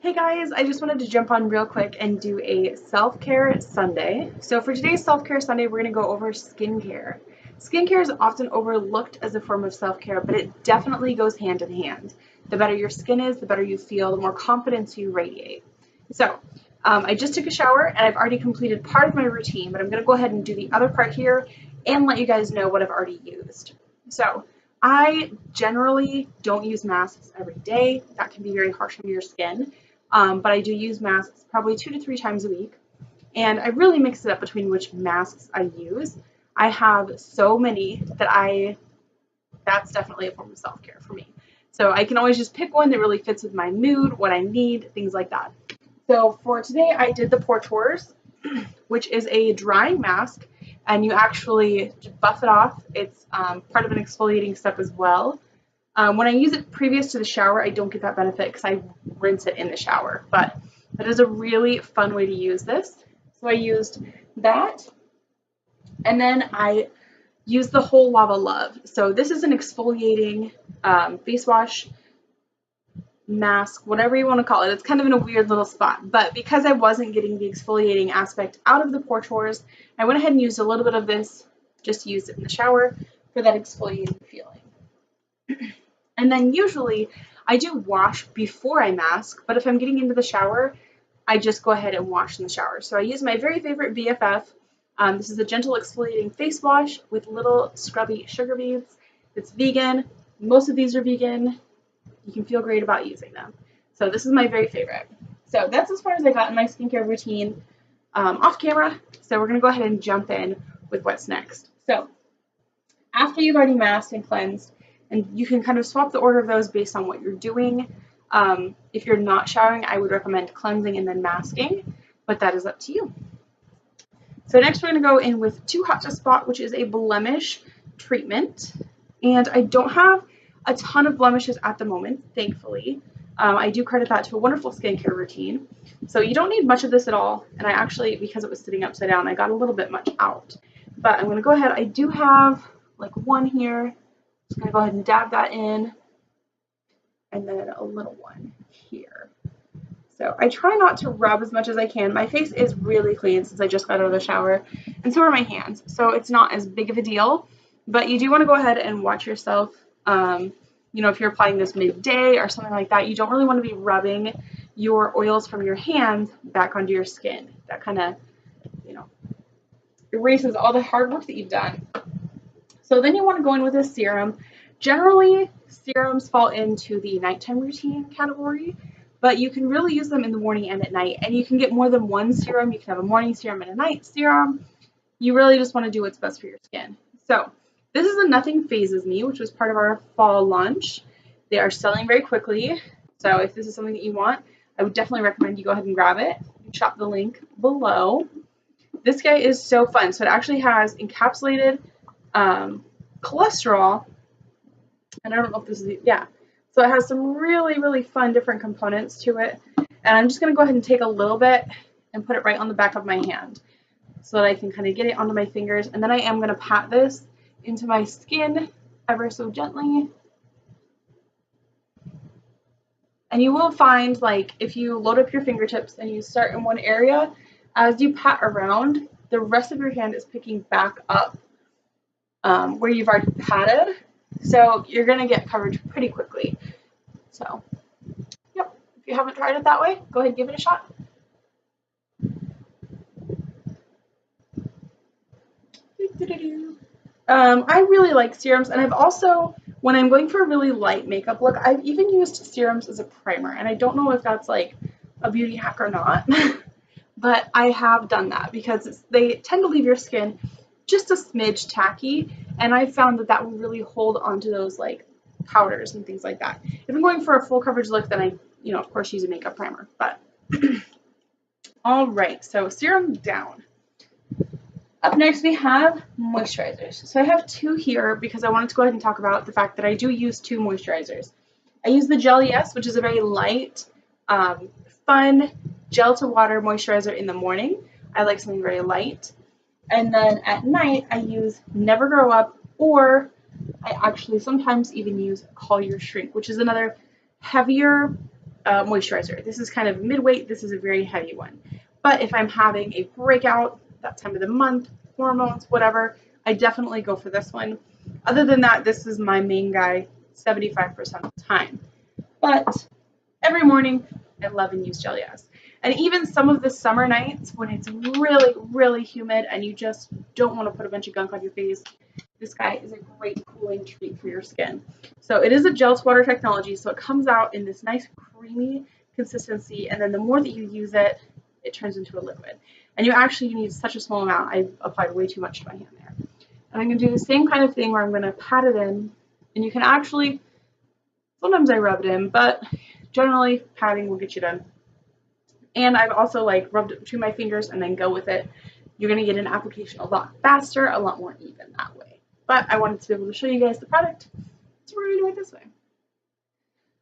Hey guys, I just wanted to jump on real quick and do a self-care Sunday. So for today's self-care Sunday, we're going to go over skincare. Skincare is often overlooked as a form of self-care, but it definitely goes hand in hand. The better your skin is, the better you feel, the more confidence you radiate. So I just took a shower and I've already completed part of my routine, but I'm going to go ahead and do the other part here and let you guys know what I've already used. So I generally don't use masks every day. That can be very harsh on your skin. But I do use masks probably 2 to 3 times a week. And I really mix it up between which masks I use. I have so many that that's definitely a form of self-care for me. So I can always just pick one that really fits with my mood, what I need, things like that. So for today, I did the Porch Wars, which is a drying mask, and you actually buff it off. It's part of an exfoliating step as well. When I use it previous to the shower, I don't get that benefit because I rinse it in the shower, but that is a really fun way to use this. So I used that, and then I used the whole Lava Love. So this is an exfoliating face wash, mask, whatever you want to call it. It's kind of in a weird little spot, but because I wasn't getting the exfoliating aspect out of the Pore Chores, I went ahead and used a little bit of this, just used it in the shower for that exfoliating feeling. And then usually I do wash before I mask, but if I'm getting into the shower, I just go ahead and wash in the shower. So I use my very favorite BFF. This is a gentle exfoliating face wash with little scrubby sugar beads. It's vegan. Most of these are vegan. You can feel great about using them. So this is my very favorite. So that's as far as I got in my skincare routine off camera. So we're going to go ahead and jump in with what's next. So after you've already masked and cleansed, and you can kind of swap the order of those based on what you're doing. If you're not showering, I would recommend cleansing and then masking, but that is up to you. So next we're going to go in with Too Hot to Spot, which is a blemish treatment. And I don't have a ton of blemishes at the moment, thankfully. I do credit that to a wonderful skincare routine. So you don't need much of this at all. And I actually, because it was sitting upside down, I got a little bit much out. But I'm going to go ahead. I do have like one here. Just going to go ahead and dab that in, and then a little one here. So I try not to rub as much as I can. My face is really clean since I just got out of the shower, and so are my hands. So it's not as big of a deal, but you do want to go ahead and watch yourself. If you're applying this midday or something like that, you don't really want to be rubbing your oils from your hands back onto your skin. That kind of, erases all the hard work that you've done. So then you want to go in with a serum. Generally, serums fall into the nighttime routine category, but you can really use them in the morning and at night. And you can get more than one serum. You can have a morning serum and a night serum. You really just want to do what's best for your skin. So this is a Nothing Phases Me, which was part of our fall launch. They are selling very quickly. So if this is something that you want, I would definitely recommend you go ahead and grab it. You can shop the link below. This guy is so fun. So it actually has encapsulated cholesterol, and I don't know if this is, so it has some really, really fun different components to it, and I'm just going to go ahead and take a little bit and put it right on the back of my hand so that I can kind of get it onto my fingers, and then I am going to pat this into my skin ever so gently. And you will find, like, if you load up your fingertips and you start in one area, as you pat around, the rest of your hand is picking back up where you've already patted, so you're going to get coverage pretty quickly. So, yep, if you haven't tried it that way, go ahead and give it a shot. I really like serums, and I've also, when I'm going for a really light makeup look, I've even used serums as a primer, and I don't know if that's like a beauty hack or not, but I have done that because they tend to leave your skin just a smidge tacky, and I found that that will really hold onto those like powders and things like that. If I'm going for a full coverage look, then I, of course, use a makeup primer. But all right, so serum down. Up next, we have moisturizers. So I have 2 here because I wanted to go ahead and talk about the fact that I do use 2 moisturizers. I use the Gel Yes, which is a very light, fun gel to water moisturizer in the morning. I like something very light. And then at night, I use Never Grow Up, or I actually sometimes even use Call Your Shrink, which is another heavier moisturizer. This is kind of mid-weight. This is a very heavy one. But if I'm having a breakout, that time of the month, hormones, whatever, I definitely go for this one. Other than that, this is my main guy 75% of the time. But every morning, I love and use Gel Yes. And even some of the summer nights when it's really, really humid and you just don't want to put a bunch of gunk on your face, this guy is a great cooling treat for your skin. So it is a gel to water technology, so it comes out in this nice creamy consistency, and then the more that you use it, it turns into a liquid. And you actually need such a small amount. I applied way too much to my hand there. And I'm going to do the same kind of thing where I'm going to pat it in, and you can actually, sometimes I rub it in, but generally patting will get you done. And I've also like rubbed it between my fingers and then go with it. You're going to get an application a lot faster, a lot more even that way. But I wanted to be able to show you guys the product, so we're going to do it this way.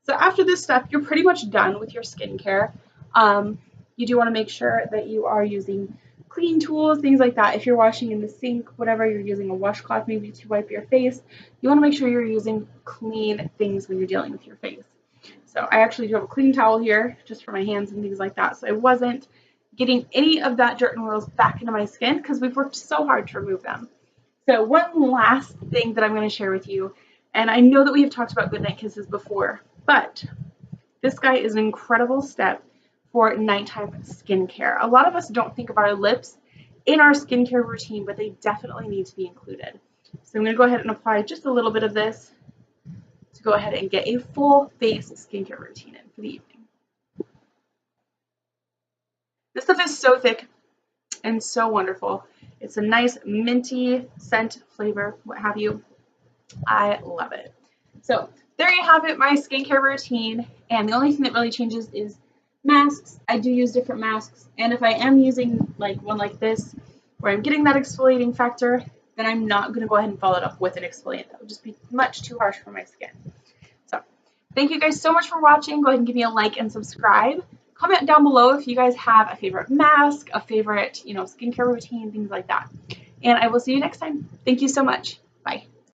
So after this step, you're pretty much done with your skincare. You do want to make sure that you are using clean tools, things like that. If you're washing in the sink, whatever, you're using a washcloth maybe to wipe your face, you want to make sure you're using clean things when you're dealing with your face. So I actually do have a clean towel here just for my hands and things like that. So I wasn't getting any of that dirt and oils back into my skin because we've worked so hard to remove them. So one last thing that I'm going to share with you, and I know that we have talked about Goodnight Kisses before, but this guy is an incredible step for nighttime skincare. A lot of us don't think of our lips in our skincare routine, but they definitely need to be included. So I'm going to go ahead and apply just a little bit of this to go ahead and get a full face skincare routine in for the evening. This stuff is so thick and so wonderful. It's a nice minty scent, flavor, what have you. I love it. So there you have it, my skincare routine. And the only thing that really changes is masks. I do use different masks. And if I am using like one like this, where I'm getting that exfoliating factor, then I'm not going to go ahead and follow it up with an exfoliant. That would just be much too harsh for my skin. So thank you guys so much for watching. Go ahead and give me a like and subscribe. Comment down below if you guys have a favorite mask, a favorite, skincare routine, things like that. And I will see you next time. Thank you so much. Bye.